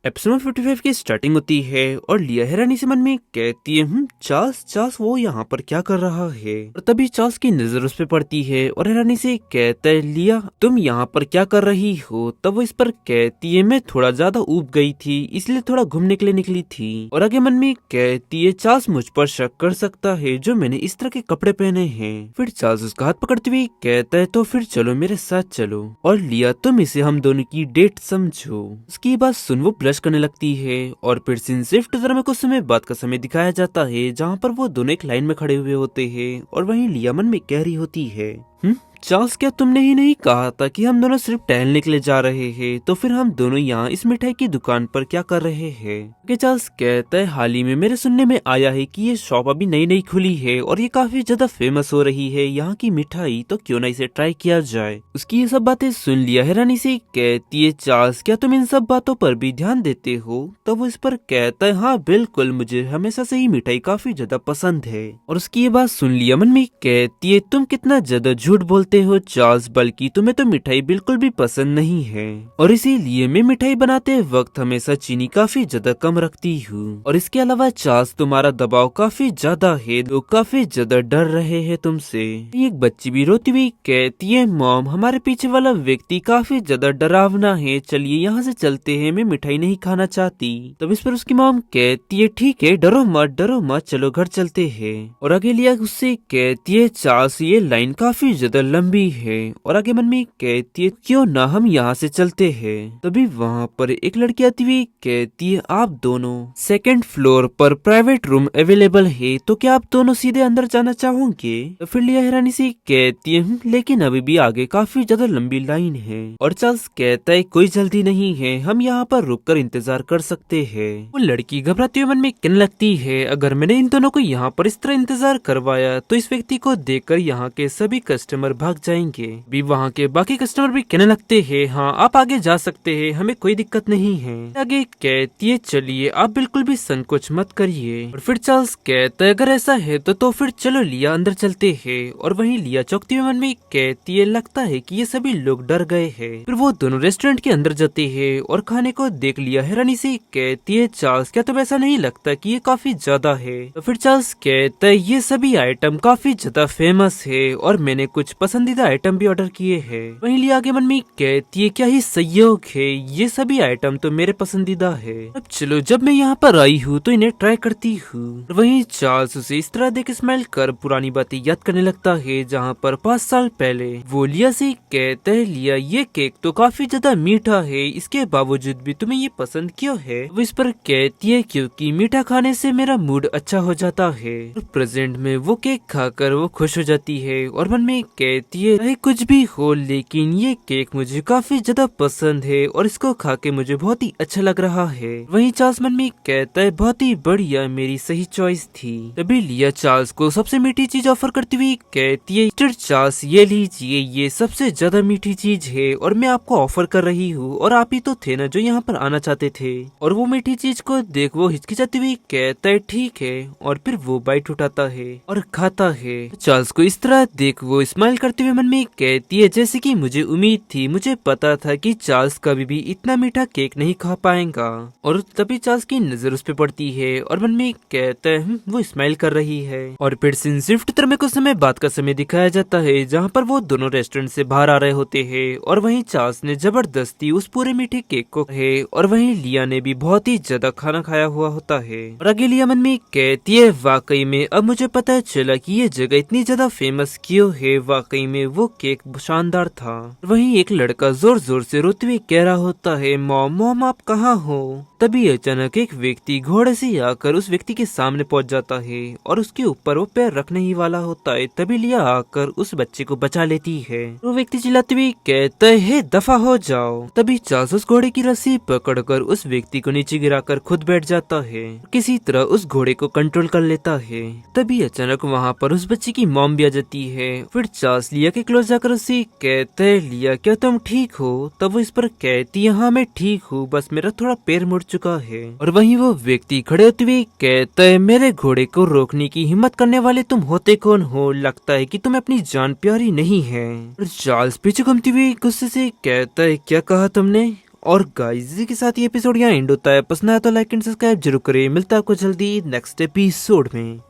Episode 55 की starting होती है और लिया हैरानी से मन में कहती है चार्ल्स चार्ल्स वो यहाँ पर क्या कर रहा है। और तभी चार्ल्स की नजर उस पे पड़ती है और हैरानी से कहता है लिया तुम यहाँ पर क्या कर रही हो। तब वो इस पर कहती है मैं थोड़ा ज्यादा ऊब गई थी इसलिए थोड़ा घूमने के लिए निकली थी। और आगे मन में कहती है चार्ल्स मुझ पर शक कर सकता है जो मैंने इस तरह के कपड़े पहने हैं। फिर चार्ल्स उसका हाथ पकड़ते हुए कहता है तो फिर चलो मेरे साथ चलो और लिया तुम इसे हम दोनों की डेट समझो। उसकी बात सुन वो ब्लश करने लगती है और फिर सीन शिफ्ट जरा में कुछ समय बाद का समय दिखाया जाता है जहाँ पर वो दोनों एक लाइन में खड़े हुए होते हैं और वहीं लिया मन में कह रही होती है चार्ल्स क्या तुमने ही नहीं कहा था कि हम दोनों सिर्फ टहलने के लिए जा रहे हैं तो फिर हम दोनों यहाँ इस मिठाई की दुकान पर क्या कर रहे हैं। कि चार्ल्स कहता है हाल ही में मेरे सुनने में आया है कि ये शॉप अभी नई नई खुली है और ये काफी ज्यादा फेमस हो रही है यहाँ की मिठाई, तो क्यों ना इसे ट्राई किया जाए। उसकी ये सब बातें सुन लिया हैरानी से कहती है चार्ल्स क्या तुम इन सब बातों पर भी ध्यान देते हो। तो वो इस पर कहता है हाँ बिल्कुल मुझे हमेशा से ही मिठाई काफी ज्यादा पसंद है। और उसकी ये बात सुन लिया मन में कहती है तुम कितना ज्यादा झूठ बोलते हो चार्ल्स, बल्कि तुम्हें तो मिठाई बिल्कुल भी पसंद नहीं है और इसीलिए मैं मिठाई बनाते वक्त हमेशा चीनी काफी ज्यादा कम रखती हूँ। और इसके अलावा चार्ल्स तुम्हारा दबाव काफी ज्यादा है, लोग काफी ज्यादा डर रहे हैं तुमसे। एक बच्ची भी रोती हुई कहती है मॉम हमारे पीछे वाला व्यक्ति काफी ज्यादा डरावना है, चलिए यहाँ से चलते हैं, मैं मिठाई नहीं खाना चाहती। तब इस पर उसकी मॉम कहती है ठीक है डरो मत चलो घर चलते हैं। और आगे लिया उससे कहती है चार्ल्स ये लाइन काफी ज्यादा लंबी है और आगे मन में कहती है क्यों ना हम यहाँ से चलते हैं। तभी वहाँ पर एक लड़की आती हुई कहती है आप दोनों सेकंड फ्लोर पर प्राइवेट रूम अवेलेबल है तो क्या आप दोनों सीधे अंदर जाना चाहोगे। तो फिर लिया हैरानी से कहती है लेकिन अभी भी आगे काफी ज्यादा लंबी लाइन है। और चार्ल्स कहता है कोई जल्दी नहीं है, हम यहाँ पर रुककर इंतजार कर सकते हैं। वो लड़की घबराती हुई मन में कहने लगती है अगर मैंने इन दोनों को यहाँ पर इस तरह इंतजार करवाया तो इस व्यक्ति को देखकर यहाँ के सभी कस्टमर भाग जाएंगे। भी वहाँ के बाकी कस्टमर भी कहने लगते हैं हाँ आप आगे जा सकते हैं, हमें कोई दिक्कत नहीं है। आगे कहती है चलिए आप बिल्कुल भी संकोच मत करिए। और फिर चार्ल्स कहता है अगर ऐसा है तो फिर चलो लिया अंदर चलते हैं। और वहीं लिया चौंकती हुई मन में कहती है लगता है कि ये सभी लोग डर गए हैं। फिर वो दोनों रेस्टोरेंट के अंदर जाते हैं और खाने को देख लिया हैरानी से कहती है चार्ल्स क्या तुम्हें ऐसा नहीं लगता कि ये काफी ज्यादा है। तो फिर चार्ल्स कहता है ये सभी आइटम काफी ज्यादा फेमस है और मैंने कुछ पसंदीदा आइटम भी ऑर्डर किए हैं। वहीं लिया आगे मन में कहती है क्या ही संयोग है, ये सभी आइटम तो मेरे पसंदीदा है, अब चलो जब मैं यहाँ पर आई हूँ तो इन्हें ट्राई करती हूँ। वहीं चार्ल्स उसे इस तरह देख स्माइल कर पुरानी बातें याद करने लगता है जहाँ पर 5 साल पहले वो लिया से कहता है लिया ये केक तो काफी ज्यादा मीठा है, इसके बावजूद भी तुम्हें ये पसंद क्यों है। वो इस पर कहती है क्योंकि मीठा खाने से मेरा मूड अच्छा हो जाता है। प्रेजेंट में वो केक खाकर वो खुश हो जाती है और मन में कहती है चाहे कुछ भी हो लेकिन ये केक मुझे काफी ज्यादा पसंद है और इसको खा के मुझे बहुत ही अच्छा लग रहा है। वहीं चार्ल्स मन में कहता है बहुत ही बढ़िया, मेरी सही चॉइस थी। तभी लिया चार्ल्स को सबसे मीठी चीज ऑफर करती हुई कहती है मिस्टर चार्ल्स ये लीजिए, ये सबसे ज्यादा मीठी चीज है और मैं आपको ऑफर कर रही हूँ और आप ही तो थे ना जो यहाँ पर आना चाहते थे। और वो मीठी चीज को देख वो हिचकिचाती हुई कहता है ठीक है और फिर वो बाइट उठाता है और खाता है। चार्ल्स को इस तरह देख वो स्माइल करते हुए मन में कहती है जैसे कि मुझे उम्मीद थी, मुझे पता था कि चार्ल्स कभी भी इतना मीठा केक नहीं खा पाएगा। और तभी चार्ल्स की नजर उस पे पड़ती है और मन में कहता है वो स्माइल कर रही है। और फिर सीन शिफ्ट तरह में कुछ समय बाद का समय दिखाया जाता है जहाँ पर वो दोनों रेस्टोरेंट से बाहर आ रहे होते हैं और वहीं चार्ल्स ने जबरदस्ती उस पूरे मीठे केक को है और वहीं लिया ने भी बहुत ही ज्यादा खाना खाया हुआ होता है। और आगे लिया मन में कहती है वाकई में अब मुझे पता चला कि ये जगह इतनी ज्यादा फेमस क्यों है, वाकई में वो केक शानदार था। वहीं एक लड़का जोर जोर से रोते हुए कह रहा होता है मॉम मॉम आप कहाँ हो। तभी अचानक एक व्यक्ति घोड़े से आकर उस व्यक्ति के सामने पहुंच जाता है और उसके ऊपर वो पैर रखने ही वाला होता है। तभी लिया आकर उस बच्चे को बचा लेती है। वो व्यक्ति चिल्लाते हुए कहता है हे दफा हो जाओ। तभी चार्ल्स उस घोड़े की रस्सी पकड़कर उस व्यक्ति को नीचे गिराकर खुद बैठ जाता है, किसी तरह उस घोड़े को कंट्रोल कर लेता है। तभी अचानक वहाँ पर उस बच्चे की मॉम भी आ जाती है। फिर चार्ल्स लिया के क्लोज जाकर उससे कहता है लिया क्या तुम ठीक हो। तब वो इस पर कहती है हाँ मैं ठीक हूँ, बस मेरा थोड़ा पैर मुड़ चुका है। और वहीं वो व्यक्ति खड़े होते हुए कहता है मेरे घोड़े को रोकने की हिम्मत करने वाले तुम होते कौन हो, लगता है कि तुम्हें अपनी जान प्यारी नहीं है। और चार्ल्स पीछे घूमते हुए गुस्से से कहता है क्या कहा तुमने। और गाइस इसी के साथ ये एपिसोड यहाँ एंड होता है। पसंद आया तो लाइक एंड सब्सक्राइब जरूर करें। मिलता है आपको जल्दी नेक्स्ट एपिसोड में।